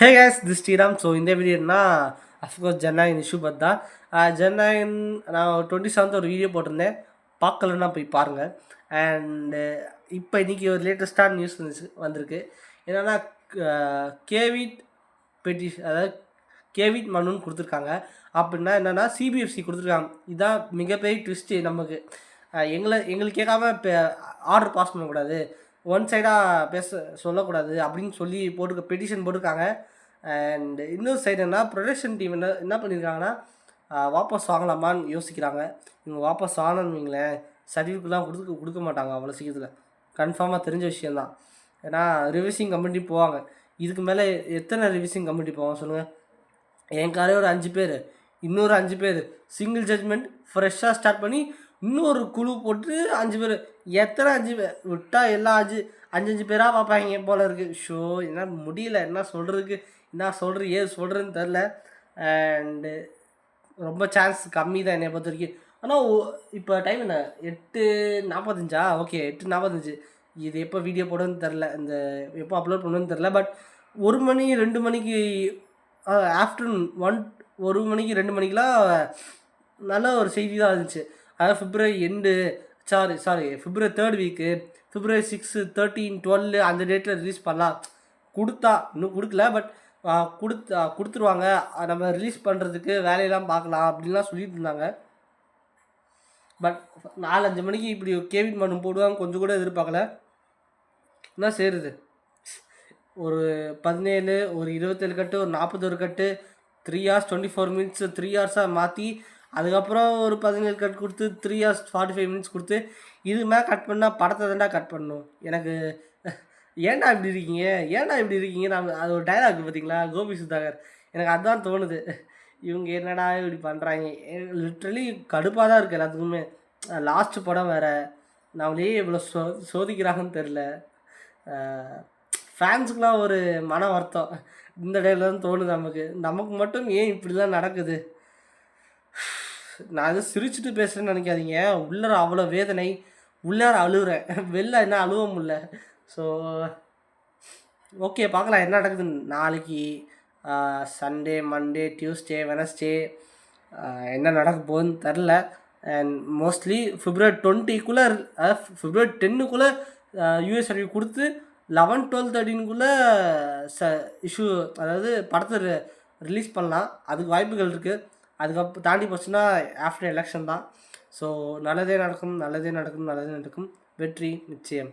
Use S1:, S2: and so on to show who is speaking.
S1: Hey guys this Sriram. So இந்த வீடியோனா of course Jananayagan issue பற்றி தான். ஜனநாயகன் நான் 27th ஒரு வீடியோ போட்டிருந்தேன், பார்க்கலன்னா போய் பாருங்கள். அண்டு இப்போ இன்றைக்கி ஒரு லேட்டஸ்ட்டான நியூஸ் வந்திருக்கு. என்னென்னா கேவிட் பெட்டிஷன், அதாவது கேவிட் மனுன்னு கொடுத்துருக்காங்க. அப்படின்னா என்னென்னா சிபிஎஃப்சி கொடுத்துருக்காங்க. இதுதான் மிகப்பெரிய ட்விஸ்ட்டு நமக்கு. எங்களுக்கு கேட்காம இப்போ ஆர்டர் பாஸ் பண்ணக்கூடாது, ஒன் சைடாக சொல்லக்கூடாது அப்படின்னு சொல்லி பெட்டிஷன் போட்டிருக்காங்க. அண்ட் இன்னொரு சைடு என்ன ப்ரொடக்ஷன் டீம் என்ன பண்ணியிருக்காங்கன்னா வாபஸ் வாங்கலாமான்னு யோசிக்கிறாங்க. இவங்க வாபஸ் வாங்கணும்னு வைங்களேன், சர்டிஃபிகேட்லாம் கொடுக்க மாட்டாங்க அவ்வளோ சீக்கிரத்தில். கன்ஃபார்மாக தெரிஞ்ச விஷயந்தான். ஏன்னா ரிவிசிங் கமிட்டி போவாங்க. இதுக்கு மேலே எத்தனை ரிவிசிங் கமிட்டி போவாங்க சொல்லுங்கள்? என் காரே ஒரு 5 பேர், இன்னொரு 5 பேர், சிங்கிள் ஜட்மெண்ட் ஃப்ரெஷ்ஷாக ஸ்டார்ட் பண்ணி இன்னொரு குழு போட்டு 5 பேர். எத்தனை 5 பேர் விட்டால் எல்லாம் 5 பேராக பார்ப்பாங்க போல இருக்குது. ஷோ என்ன முடியல, என்ன சொல்கிறதுக்கு, என்ன சொல்கிறது, ஏது சொல்கிறதுன்னு தெரில. அண்டு ரொம்ப சான்ஸ் கம்மி தான் என்னை பொறுத்த வரைக்கும். ஆனால் இப்போ டைம் என்ன 8:45? ஓகே, 8:45. இது எப்போ வீடியோ போடுன்னு தெரில, இந்த எப்போ அப்லோட் பண்ணுன்னு தெரில. பட் 1 மணி 2 மணிக்கு ஆஃப்டர்நூன் 1 மணிக்கு 2 மணிக்கெலாம் நல்ல ஒரு செய்தி தான் இருந்துச்சு. அதாவது பிப்ரவரி எண்டு, பிப்ரவரி 3rd வீக்கு, பிப்ரவரி 6, 13, 12 அந்த டேட்டில் ரிலீஸ் பண்ணலாம். இன்னும் கொடுக்கல, பட் கொடுத்துருவாங்க. நம்ம ரிலீஸ் பண்ணுறதுக்கு வேலையெல்லாம் பார்க்கலாம் அப்படின்லாம் சொல்லிட்டு இருந்தாங்க. பட் 4-5 மணிக்கு இப்படி கேவிட் மனு போடுவாங்க கொஞ்சம் கூட எதிர்பார்க்கல. என்ன செய்கிறது, ஒரு 17, ஒரு 27 கட்டு, ஒரு 41 கட்டு, 3 hours 24 minutes 3 hours மாற்றி, அதுக்கப்புறம் ஒரு 17 கட் கொடுத்து 3 hours 45 minutes கொடுத்து, இதுக்கு மேலே கட் பண்ணால் படத்தை தாண்டா கட் பண்ணணும். எனக்கு ஏன்டா இப்படி இருக்கீங்க? நான் அது ஒரு டைலாக் பார்த்தீங்களா, கோபி சுதாகர், எனக்கு அதுதான் தோணுது. இவங்க என்னடா இப்படி பண்ணுறாங்க, லிட்ரலி கடுப்பாக தான் இருக்குது எல்லாத்துக்குமே. லாஸ்ட்டு படம் வேறு, நம்மளே இவ்வளோ சோதிக்கிறாங்கன்னு தெரில. ஃபேன்ஸுக்கெலாம் ஒரு மன வருத்தம் இந்த டைமில் தான் தோணுது. நமக்கு மட்டும் ஏன் இப்படிலாம் நடக்குது? நான் எதுவும் சிரிச்சுட்டு பேசுகிறேன்னு நினைக்காதீங்க. உள்ளார அவ்வளோ வேதனை, உள்ளார அழுகுறேன், வெளில என்ன அழுவ முடியல. ஸோ ஓகே, பார்க்கலாம் என்ன நடக்குதுன்னு. நாளைக்கு சண்டே, மண்டே, டியூஸ்டே, வெனஸ்டே என்ன நடக்க போகுதுன்னு தெரில. அண்ட் மோஸ்ட்லி பிப்ரவரி 20க்குள்ளே, அதாவது பிப்ரவரி 10க்குள்ளே யூஎஸ் சர்டிஃபிகேட் கொடுத்து 11, 12, 13க்குள்ளே இஷ்யூ, அதாவது படத்தை ரிலீஸ் பண்ணலாம். அதுக்கு வாய்ப்புகள் இருக்குது. அதுக்கப்புறம் தாண்டி போச்சுன்னா ஆஃப்டர் எலெக்ஷன் தான். ஸோ நல்லதே நடக்கும். வெற்றி நிச்சயம்.